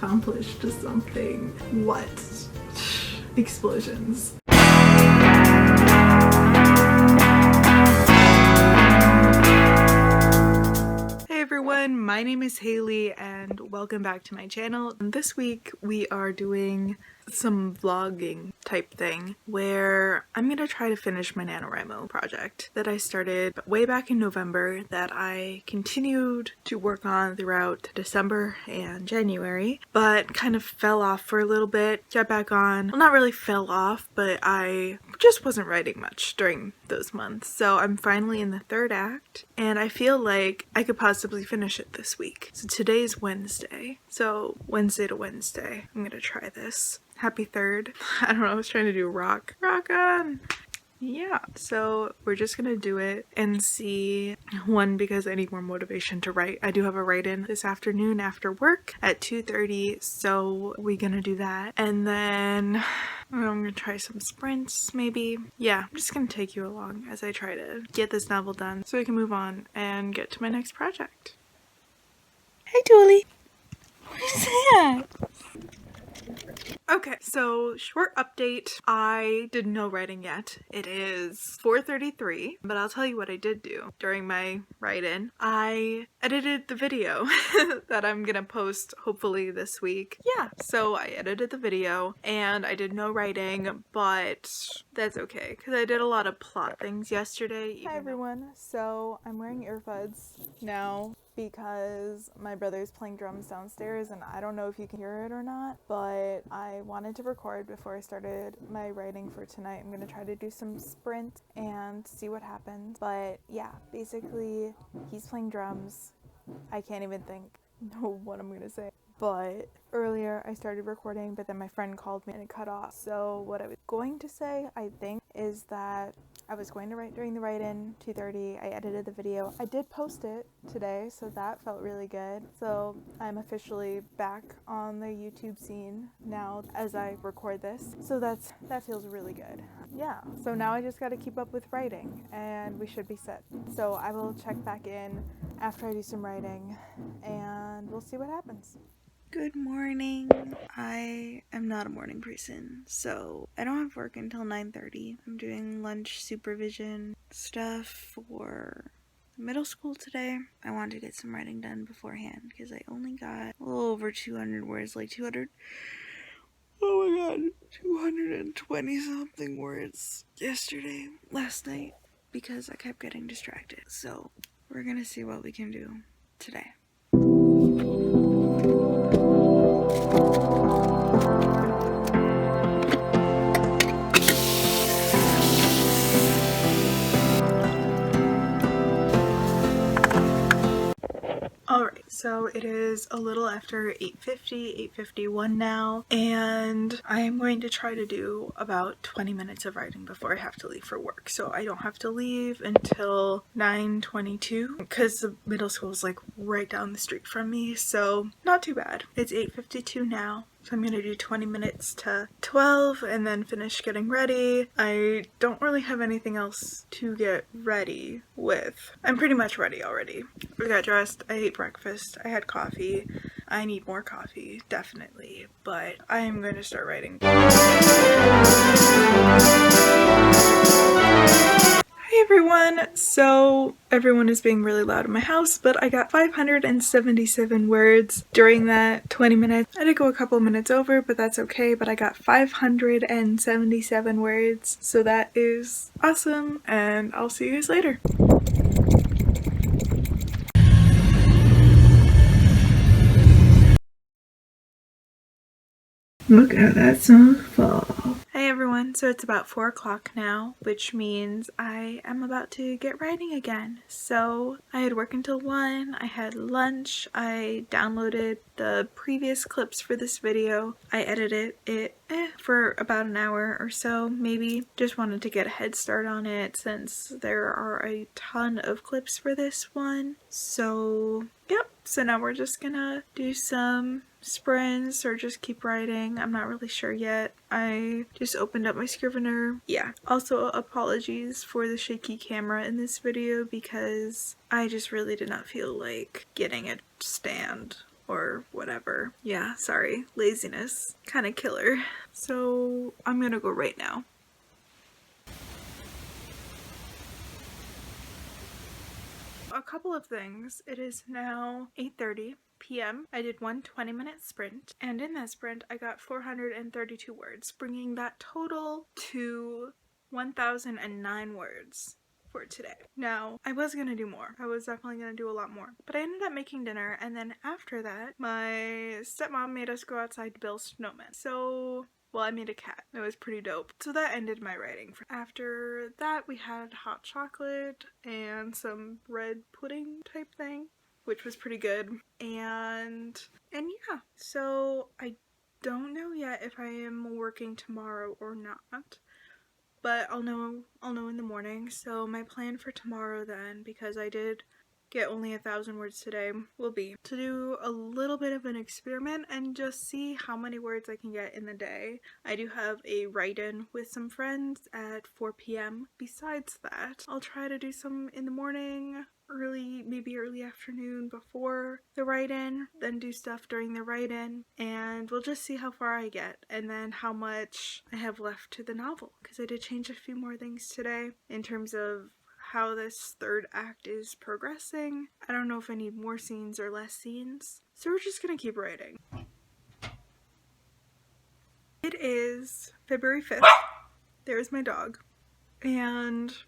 accomplished something. What? Explosions. Hey everyone, my name is Haley and welcome back to my channel. And this week we are doing some vlogging type thing where I'm gonna try to finish my Nanowrimo project that I started way back in November, that I continued to work on throughout December and January, but kind of fell off for a little bit, got back on. Well, not really fell off, but I just wasn't writing much during those months. So I'm finally in the third act and I feel like I could possibly finish it this week. So today's Wednesday. So Wednesday to Wednesday, I'm gonna try this. Happy third. I don't know, I was trying to do rock on. Yeah, so we're just gonna do it and see. One, because I need more motivation to write. I do have a write-in this afternoon after work at 2:30, so we're gonna do that. And then I'm gonna try some sprints maybe. Yeah, I'm just gonna take you along as I try to get this novel done so we can move on and get to my next project. Hey Dooley! What is that? Okay, so short update. I did no writing yet. It is 4:33, but I'll tell you what I did do during my write-in. I edited the video that I'm gonna post hopefully this week. Yeah, so I edited the video and I did no writing, but that's okay because I did a lot of plot things yesterday. Hi everyone, so I'm wearing earbuds now because my brother's playing drums downstairs and I don't know if you can hear it or not, but I wanted to record before I started my writing for tonight. I'm gonna try to do some sprint and see what happens. But yeah, basically he's playing drums. I can't even know what I'm gonna say. But earlier I started recording, but then my friend called me and it cut off. So what I was going to say, I think, is that I was going to write during the write-in, 2:30. I edited the video. I did post it today, so that felt really good. So I'm officially back on the YouTube scene now as I record this. So that feels really good. Yeah, so now I just got to keep up with writing and we should be set. So I will check back in after I do some writing and we'll see what happens. Good morning. I am not a morning person, so I don't have work until 9:30. I'm doing lunch supervision stuff for middle school today. I wanted to get some writing done beforehand because I only got a little over 200 words, like 200. Oh my god, 220 something words last night, because I kept getting distracted. So we're gonna see what we can do today. Alright, so it is a little after 8:50, 8:51 now, and I am going to try to do about 20 minutes of writing before I have to leave for work. So I don't have to leave until 9:22 because the middle school is like right down the street from me, so not too bad. It's 8:52 now. So I'm gonna do 20 minutes to 12 and then finish getting ready. I don't really have anything else to get ready with. I'm pretty much ready already. I got dressed, I ate breakfast, I had coffee. I need more coffee, definitely, but I am going to start writing. Hey everyone! So everyone is being really loud in my house, but I got 577 words during that 20 minutes. I did go a couple minutes over, but that's okay, but I got 577 words, so that is awesome, and I'll see you guys later. Look at that snowfall. Hey everyone, so it's about 4 o'clock now, which means I am about to get writing again. So I had work until 1, I had lunch, I downloaded the previous clips for this video, I edited it for about an hour or so, maybe. Just wanted to get a head start on it since there are a ton of clips for this one. So yep, so now we're just gonna do some sprints or just keep writing. I'm not really sure yet. I just opened up my Scrivener. Yeah. Also, apologies for the shaky camera in this video because I just really did not feel like getting a stand or whatever. Yeah, sorry, laziness, kind of killer. So I'm gonna go right now. A couple of things. It is now 8:30 p.m. I did one 20-minute sprint, and in that sprint I got 432 words, bringing that total to 1,009 words for today. Now, I was gonna do more. I was definitely gonna do a lot more, but I ended up making dinner, and then after that, my stepmom made us go outside to build snowmen. So, well, I made a cat. It was pretty dope. So that ended my writing. After that, we had hot chocolate and some bread pudding type thing, which was pretty good. And yeah, so I don't know yet if I am working tomorrow or not, but I'll know in the morning. So my plan for tomorrow then, because I did get only 1,000 words today, will be to do a little bit of an experiment and just see how many words I can get in the day. I do have a write-in with some friends at 4 p.m. Besides that, I'll try to do some in the morning, maybe early afternoon before the write-in, then do stuff during the write-in, and we'll just see how far I get and then how much I have left to the novel, because I did change a few more things today in terms of how this third act is progressing. I don't know if I need more scenes or less scenes, so we're just gonna keep writing. It is February 5th. There's my dog. And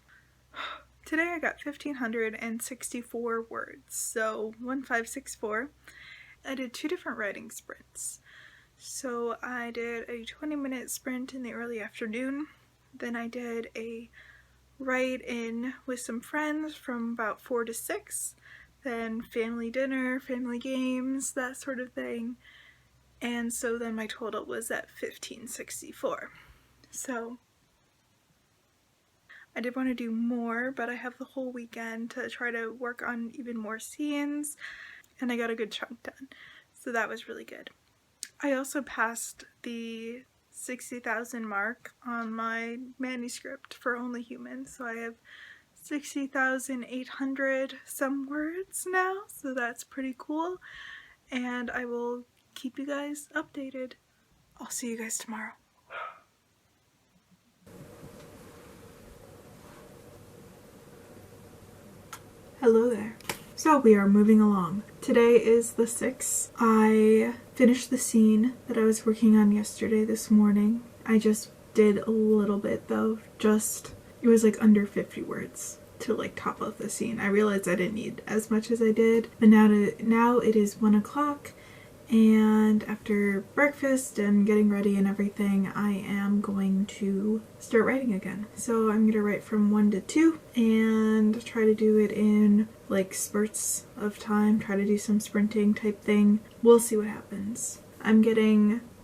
today I got 1,564 words, so 1564. I did 2 different writing sprints. So I did a 20-minute sprint in the early afternoon, then I did a write-in with some friends from about 4 to 6, then family dinner, family games, that sort of thing, and so then my total was at 1,564. So I did want to do more, but I have the whole weekend to try to work on even more scenes, and I got a good chunk done, so that was really good. I also passed the 60,000 mark on my manuscript for Only Human, so I have 60,800 some words now, so that's pretty cool, and I will keep you guys updated. I'll see you guys tomorrow. Hello there. So we are moving along. Today is the 6th. I finished the scene that I was working on yesterday this morning. I just did a little bit though, it was like under 50 words to like top up the scene. I realized I didn't need as much as I did, but now it is 1 o'clock, and after breakfast and getting ready and everything, I am going to start writing again. So I'm gonna write from 1 to 2 and try to do it in like spurts of time, try to do some sprinting type thing. We'll see what happens.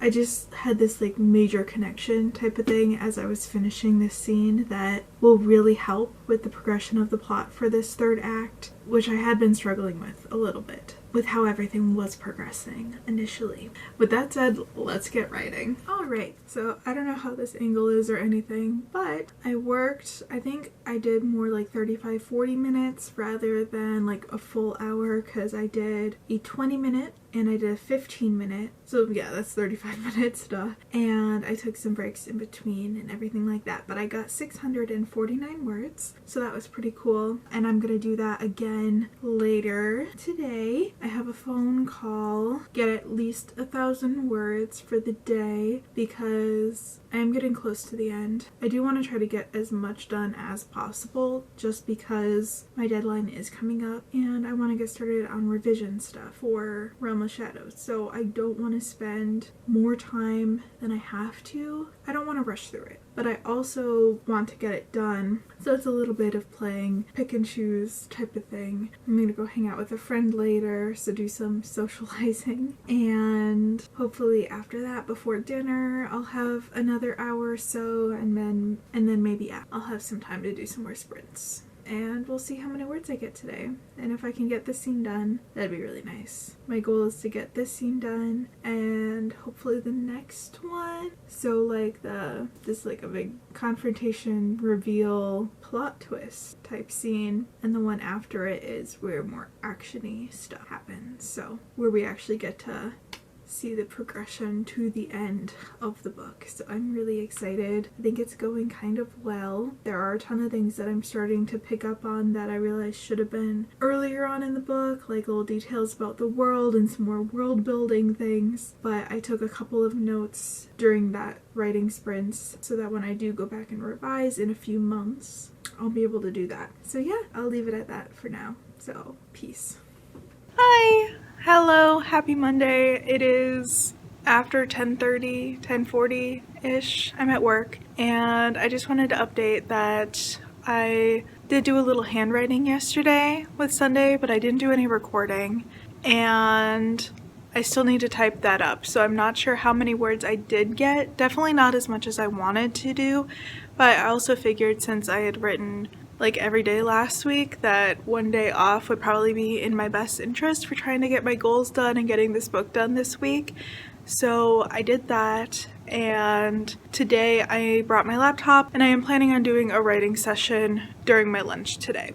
I just had this like major connection type of thing as I was finishing this scene that will really help with the progression of the plot for this third act, which I had been struggling with a little bit with how everything was progressing initially. With that said, let's get writing. Alright, so I don't know how this angle is or anything, but I think I did more like 35-40 minutes rather than like a full hour, because I did a 20-minute and I did a 15-minute, so yeah, that's 35 minutes, duh. And I took some breaks in between and everything like that, but I got 649 words, so that was pretty cool, and I'm gonna do that again later today. I have a phone call, get at least 1,000 words for the day, because I am getting close to the end. I do want to try to get as much done as possible, just because my deadline is coming up, and I want to get started on revision stuff for Realm of Shadows, so I don't want to spend more time than I have to. I don't want to rush through it, but I also want to get it done, so it's a little bit of playing pick and choose type of thing. I'm gonna go hang out with a friend later, so do some socializing, and hopefully after that, before dinner, I'll have another hour or so, and then maybe I'll have some time to do some more sprints and we'll see how many words I get today. And if I can get this scene done, that'd be really nice. My goal is to get this scene done and hopefully the next one. So like this like a big confrontation, reveal, plot twist type scene, and the one after it is where more action-y stuff happens. So where we actually get to see the progression to the end of the book. So I'm really excited. I think it's going kind of well. There are a ton of things that I'm starting to pick up on that I realized should have been earlier on in the book, like little details about the world and some more world building things. But I took a couple of notes during that writing sprints so that when I do go back and revise in a few months, I'll be able to do that. So yeah, I'll leave it at that for now. So peace. Hi! Hello, happy Monday. It is after 10:30, 10:40-ish. I'm at work, and I just wanted to update that I did do a little handwriting yesterday with Sunday, but I didn't do any recording, and I still need to type that up. So I'm not sure how many words I did get. Definitely not as much as I wanted to do, but I also figured since I had written like every day last week that one day off would probably be in my best interest for trying to get my goals done and getting this book done this week. So I did that, and today I brought my laptop and I am planning on doing a writing session during my lunch today.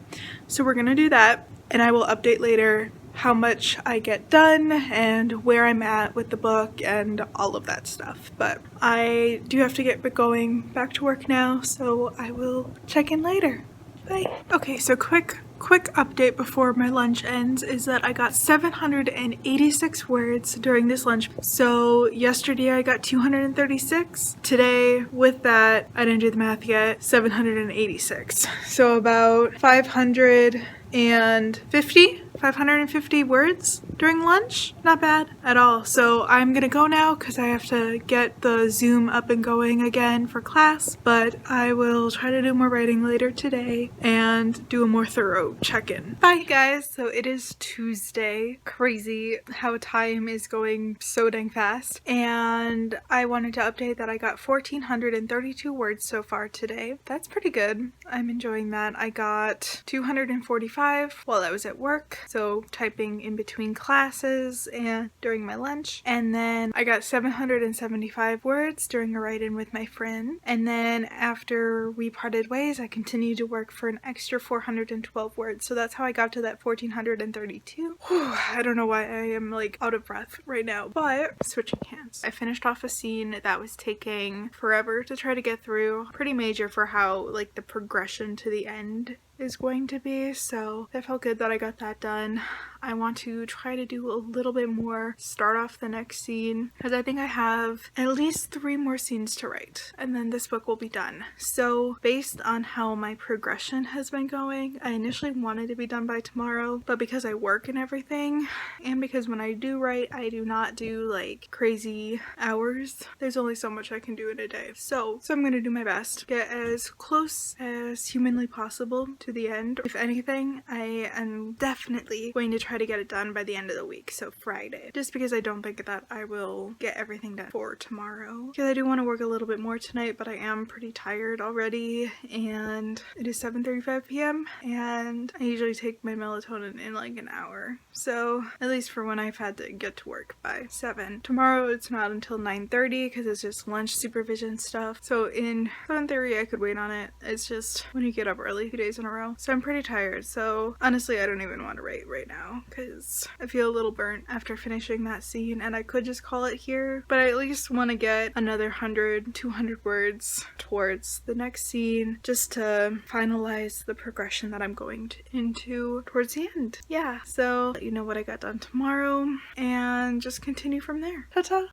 So we're gonna do that, and I will update later how much I get done and where I'm at with the book and all of that stuff. But I do have to get going back to work now, so I will check in later. Bye. Okay, so quick update before my lunch ends is that I got 786 words during this lunch. So yesterday I got 236. Today, with that, I didn't do the math yet, 786. So about 550 words during lunch. Not bad at all. So I'm gonna go now because I have to get the Zoom up and going again for class, but I will try to do more writing later today and do a more thorough check-in. Bye guys. So it is Tuesday. Crazy how time is going so dang fast. And I wanted to update that I got 1,432 words so far today. That's pretty good. I'm enjoying that. I got 245 while I was at work, so typing in between classes and during my lunch. And then I got 775 words during a write-in with my friend. And then after we parted ways, I continued to work for an extra 412 words. So that's how I got to that 1,432. Whew, I don't know why I am like out of breath right now, but switching hands. I finished off a scene that was taking forever to try to get through. Pretty major for how like the progression to the end is going to be, so it felt good that I got that done. I want to try to do a little bit more, start off the next scene, because I think I have at least 3 more scenes to write, and then this book will be done. So based on how my progression has been going, I initially wanted to be done by tomorrow, but because I work and everything, and because when I do write, I do not do like crazy hours, there's only so much I can do in a day. So I'm gonna do my best, get as close as humanly possible to the end. If anything, I am definitely going to try to get it done by the end of the week, so Friday, just because I don't think that I will get everything done for tomorrow, because I do want to work a little bit more tonight, but I am pretty tired already, and it is 7:35 p.m. and I usually take my melatonin in like an hour, so at least for when I've had to get to work by 7. Tomorrow it's not until 9:30 because it's just lunch supervision stuff, so in 7:30 I could wait on it. It's just when you get up early 2 days in a row. So I'm pretty tired, so honestly I don't even want to write right now because I feel a little burnt after finishing that scene, and I could just call it here, but I at least want to get another 100-200 words towards the next scene just to finalize the progression that I'm going into towards the end. Yeah, so let you know what I got done tomorrow and just continue from there. Ta-ta!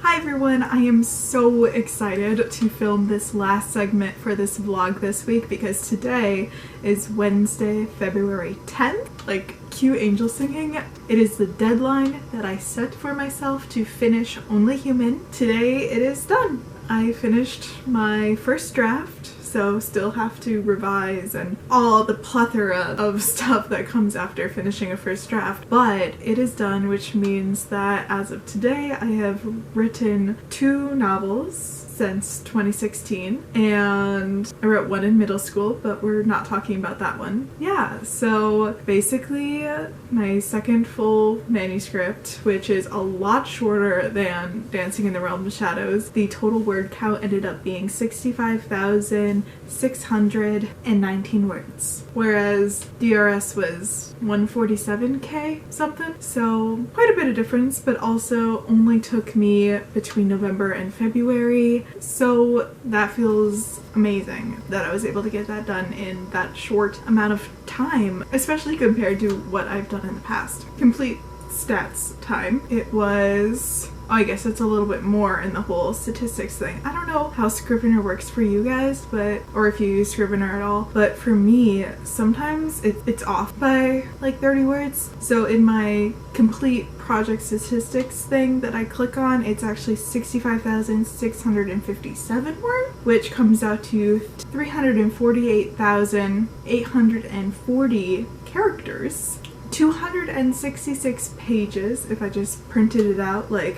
Hi everyone, I am so excited to film this last segment for this vlog this week because today is Wednesday, February 10th. Like, cue angel singing. It is the deadline that I set for myself to finish Only Human. Today it is done. I finished my first draft, so still have to revise and all the plethora of stuff that comes after finishing a first draft, but it is done, which means that as of today I have written 2 novels. since 2016, and I wrote one in middle school, but we're not talking about that one. Yeah, so basically my second full manuscript, which is a lot shorter than Dancing in the Realm of Shadows. The total word count ended up being 65,619 words, whereas DRS was 147k something. So quite a bit of difference, but also only took me between November and February. So that feels amazing that I was able to get that done in that short amount of time, especially compared to what I've done in the past. Complete stats time. It was, I guess it's a little bit more in the whole statistics thing. I don't know how Scrivener works for you guys, or if you use Scrivener at all, but for me, sometimes it's off by like 30 words. So in my complete project statistics thing that I click on, it's actually 65,657 words, which comes out to 348,840 characters. 266 pages if I just printed it out, like,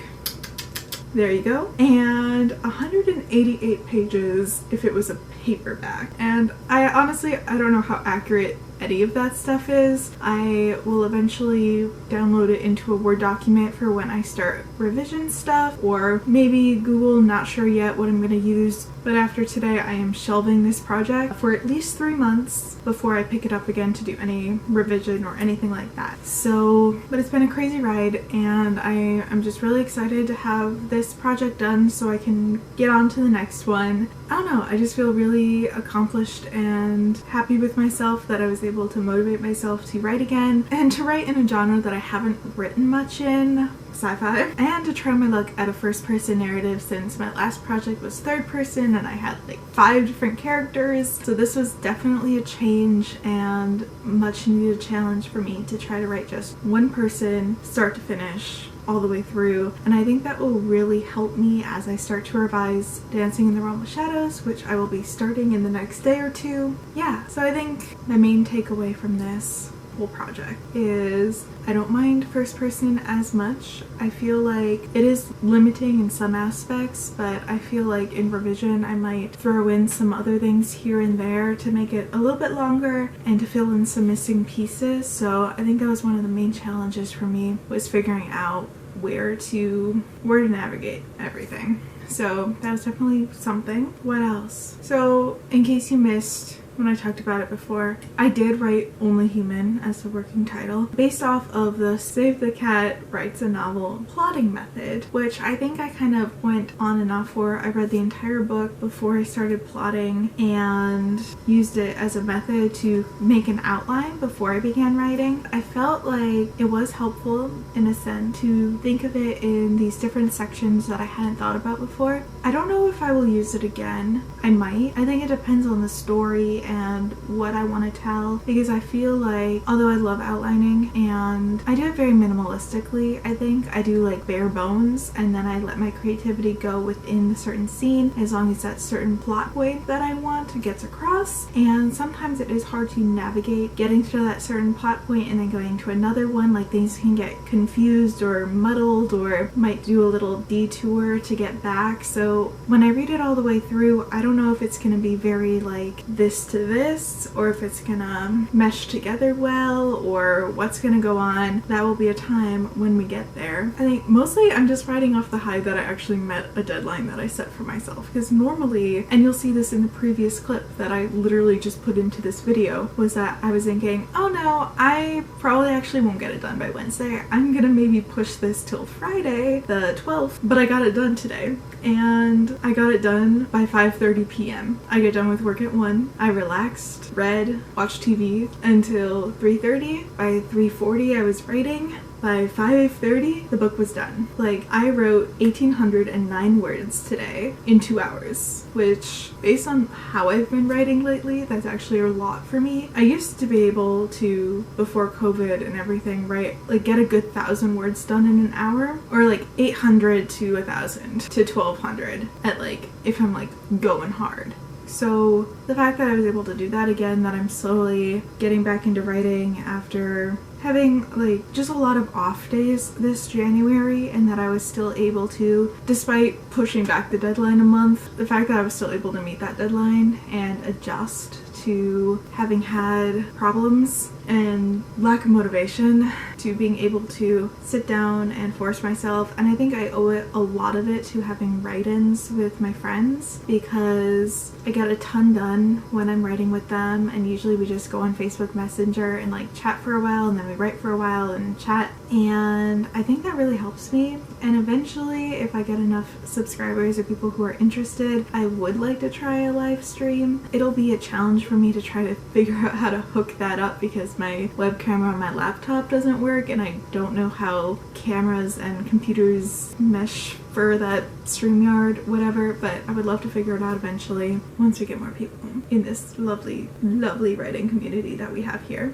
there you go, and 188 pages if it was a paperback. And I honestly don't know how accurate any of that stuff is. I will eventually download it into a Word document for when I start revision stuff, or maybe Google, not sure yet what I'm going to use. But after today, I am shelving this project for at least 3 months before I pick it up again to do any revision or anything like that. So, but it's been a crazy ride, and I'm just really excited to have this project done so I can get on to the next one. I don't know, I just feel really accomplished and happy with myself that I was able to motivate myself to write again, and to write in a genre that I haven't written much in, sci-fi, and to try my luck at a first-person narrative since my last project was third-person and I had like 5 different characters. So this was definitely a change and much needed challenge for me to try to write just one person, start to finish, all the way through, and I think that will really help me as I start to revise Dancing in the Realm of Shadows, which I will be starting in the next day or two. Yeah, so I think my main takeaway from this whole project is I don't mind first person as much. I feel like it is limiting in some aspects, but I feel like in revision I might throw in some other things here and there to make it a little bit longer and to fill in some missing pieces. So I think that was one of the main challenges for me, was figuring out where to navigate everything. So that was definitely something. What else? So in case you missed when I talked about it before, I did write Only Human as the working title, based off of the Save the Cat Writes a Novel plotting method, which I think I kind of went on and off for. I read the entire book before I started plotting and used it as a method to make an outline before I began writing. I felt like it was helpful in a sense to think of it in these different sections that I hadn't thought about before. I don't know if I will use it again. I might. I think it depends on the story and what I want to tell, because I feel like, although I love outlining and I do it very minimalistically, I think I do like bare bones and then I let my creativity go within the certain scene as long as that certain plot point that I want gets across. And sometimes it is hard to navigate getting to that certain plot point and then going to another one. Like, things can get confused or muddled, or might do a little detour to get back. So when I read it all the way through, I don't know if it's going to be very like this to this, or if it's gonna mesh together well, or what's gonna go on. That will be a time when we get there. I think mostly I'm just riding off the high that I actually met a deadline that I set for myself, because normally, and you'll see this in the previous clip that I literally just put into this video, was that I was thinking, oh no, I probably actually won't get it done by Wednesday. I'm gonna maybe push this till Friday the 12th, but I got it done today. And I got it done by 5:30 p.m. I get done with work at 1. I relaxed, read, watched TV until 3:30. By 3:40 I was writing. By 5:30 the book was done. Like, I wrote 1,809 words today in 2 hours, which, based on how I've been writing lately, that's actually a lot for me. I used to be able to, before COVID and everything, write, like, get a good 1,000 words done in an hour, or like 800 to 1,000 to 1,200 at, like, if I'm like going hard. So the fact that I was able to do that again, that I'm slowly getting back into writing after having like just a lot of off days this January, and that I was still able to, despite pushing back the deadline a month, the fact that I was still able to meet that deadline and adjust to having had problems and lack of motivation to being able to sit down and force myself. And I think I owe it, a lot of it, to having write-ins with my friends, because I get a ton done when I'm writing with them, and usually we just go on Facebook Messenger and like chat for a while, and then we write for a while and chat, and I think that really helps me. And eventually, if I get enough subscribers or people who are interested, I would like to try a live stream. It'll be a challenge for me to try to figure out how to hook that up, because my web camera on my laptop doesn't work, and I don't know how cameras and computers mesh for that StreamYard, whatever, but I would love to figure it out eventually once we get more people in this lovely, lovely writing community that we have here.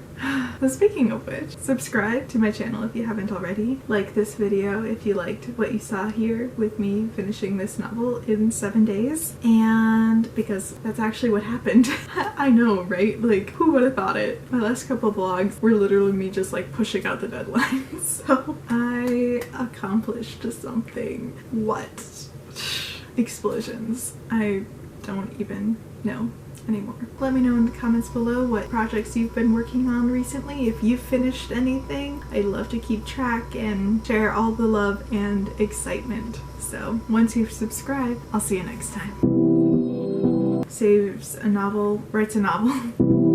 But speaking of which, subscribe to my channel if you haven't already. Like this video if you liked what you saw here with me finishing this novel in 7 days, and because that's actually what happened. I know, right? Like, who would have thought it? My last couple vlogs were literally me just like pushing out the deadline. So I accomplished something. What? Explosions. I don't even know anymore. Let me know in the comments below what projects you've been working on recently. If you've finished anything, I'd love to keep track and share all the love and excitement. So once you've subscribed, I'll see you next time. Saves a novel, writes a novel.